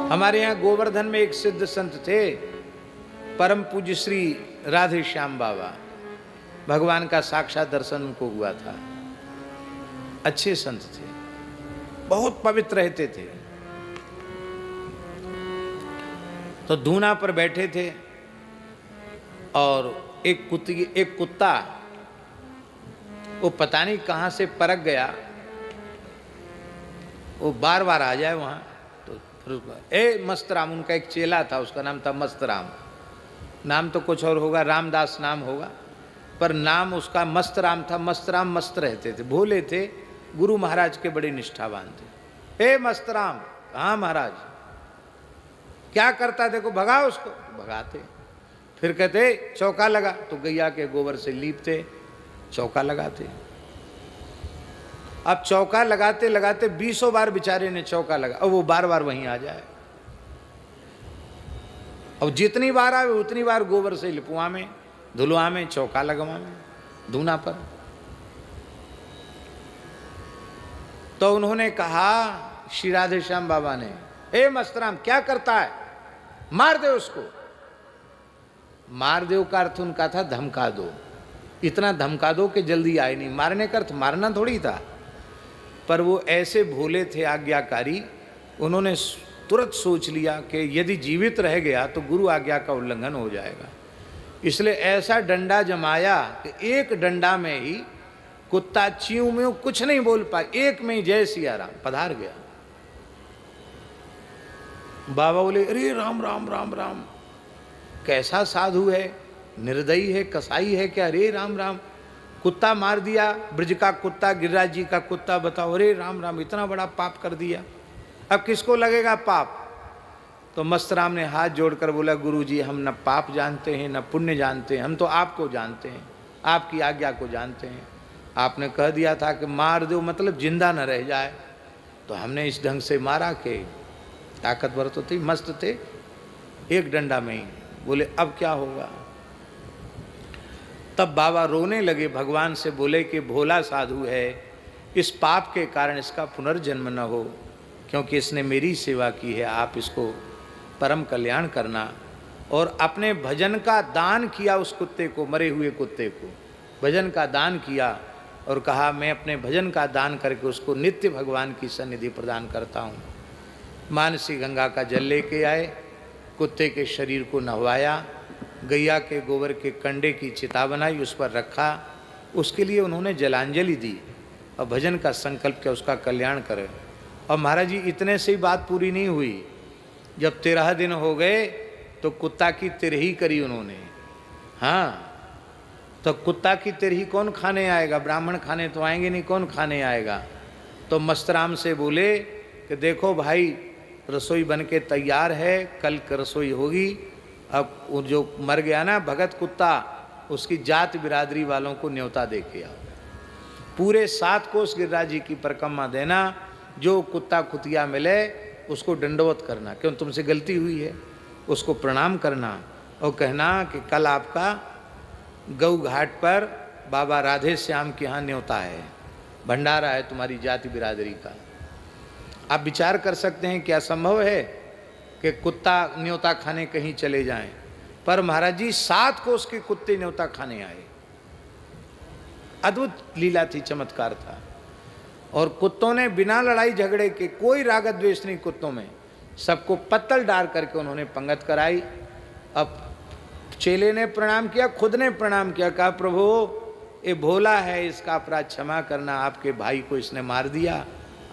हमारे यहाँ गोवर्धन में एक सिद्ध संत थे, परम पूज्य श्री राधे श्याम बाबा। भगवान का साक्षात दर्शन उनको हुआ था। अच्छे संत थे, बहुत पवित्र रहते थे। तो धूना पर बैठे थे और एक कुत्ता वो पता नहीं कहां से परख गया, वो बार बार आ जाए वहां। तो फिर मस्तराम, उनका एक चेला था, उसका नाम था मस्तराम। नाम तो कुछ और होगा, रामदास नाम होगा, पर नाम उसका मस्तराम था। मस्तराम मस्त रहते थे, भोले थे, गुरु महाराज के बड़े निष्ठावान थे। मस्तराम, हाँ महाराज, क्या करता? देखो भगाओ उसको। भगाते, फिर कहते चौका लगा, तो गैया के गोबर से लीपते, चौका लगाते। अब चौका लगाते लगाते 20 बार बेचारे ने चौका लगा, अब वो बार बार वहीं आ जाए। अब जितनी बार आए उतनी बार गोबर से लिपुआ में, धुलवा में, चौका लगवा में, धूना पर। तो उन्होंने कहा श्री राधे श्याम बाबा ने, मस्तराम क्या करता है, मार दे उसको। मार दो का अर्थ उनका था धमका दो, इतना धमका दो कि जल्दी आए नहीं। मारने का अर्थ मारना थोड़ी था, पर वो ऐसे भोले थे, आज्ञाकारी। उन्होंने तुरंत सोच लिया कि यदि जीवित रह गया तो गुरु आज्ञा का उल्लंघन हो जाएगा। इसलिए ऐसा डंडा जमाया कि एक डंडा में ही कुत्ता च्यूं में कुछ नहीं बोल पाए, एक में ही जय सिया राम पधार गया। बाबा बोले, अरे राम राम राम राम, कैसा साधु है, निर्दयी है, कसाई है क्या? अरे राम राम, कुत्ता मार दिया, ब्रज का कुत्ता, गिरिराज जी का कुत्ता, बताओ। अरे राम राम, इतना बड़ा पाप कर दिया, अब किसको लगेगा पाप? तो मस्तराम ने हाथ जोड़कर बोला, गुरु जी हम न पाप जानते हैं न पुण्य जानते हैं, हम तो आपको जानते हैं, आपकी आज्ञा को जानते हैं। आपने कह दिया था कि मार दो, मतलब जिंदा न रह जाए, तो हमने इस ढंग से मारा कि ताकतवर तो थे, मस्त थे, एक डंडा में ही। बोले अब क्या होगा? तब बाबा रोने लगे, भगवान से बोले कि भोला साधु है, इस पाप के कारण इसका पुनर्जन्म न हो, क्योंकि इसने मेरी सेवा की है, आप इसको परम कल्याण करना। और अपने भजन का दान किया उस कुत्ते को, मरे हुए कुत्ते को भजन का दान किया और कहा मैं अपने भजन का दान करके उसको नित्य भगवान की सन्निधि प्रदान करता हूँ। मानसी गंगा का जल लेके आए, कुत्ते के शरीर को नहवाया, गैया के गोबर के कंडे की चिता बनाई, उस पर रखा, उसके लिए उन्होंने जलांजलि दी और भजन का संकल्प किया उसका कल्याण करे। और महाराज जी इतने से ही बात पूरी नहीं हुई, जब 13 दिन हो गए तो कुत्ता की तिरही करी उन्होंने। हाँ, तो कुत्ता की तिरही कौन खाने आएगा? ब्राह्मण खाने तो आएंगे नहीं, कौन खाने आएगा? तो मस्तराम से बोले कि देखो भाई, रसोई बन के तैयार है, कल रसोई होगी। अब वो जो मर गया ना भगत कुत्ता, उसकी जात बिरादरी वालों को न्योता दे के आओ, पूरे 7 कोस गिरिराज जी की परिक्रमा देना, जो कुत्ता कुतिया मिले उसको दंडवत करना, क्यों तुमसे गलती हुई है, उसको प्रणाम करना और कहना कि कल आपका गौ घाट पर बाबा राधे श्याम के यहाँ न्योता है, भंडारा है तुम्हारी जाति बिरादरी का। आप विचार कर सकते हैं क्या संभव है कि कुत्ता न्योता खाने कहीं चले जाएं, पर महाराज जी 7 कोस के कुत्ते न्योता खाने आए। अद्भुत लीला थी, चमत्कार था। और कुत्तों ने बिना लड़ाई झगड़े के, कोई राग द्वेष नहीं कुत्तों में, सबको पत्तल डाल करके उन्होंने पंगत कराई। अब चेले ने प्रणाम किया, खुद ने प्रणाम किया, कहा प्रभु ये भोला है, इसका अपराध क्षमा करना, आपके भाई को इसने मार दिया,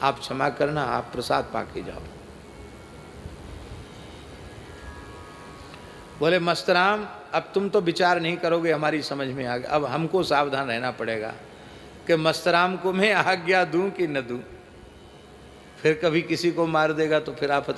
आप क्षमा करना, आप प्रसाद पाके जाओ। बोले मस्तराम अब तुम तो विचार नहीं करोगे, हमारी समझ में आ गया, अब हमको सावधान रहना पड़ेगा कि मस्तराम को मैं आज्ञा दूं कि न दूं, फिर कभी किसी को मार देगा तो फिर आफत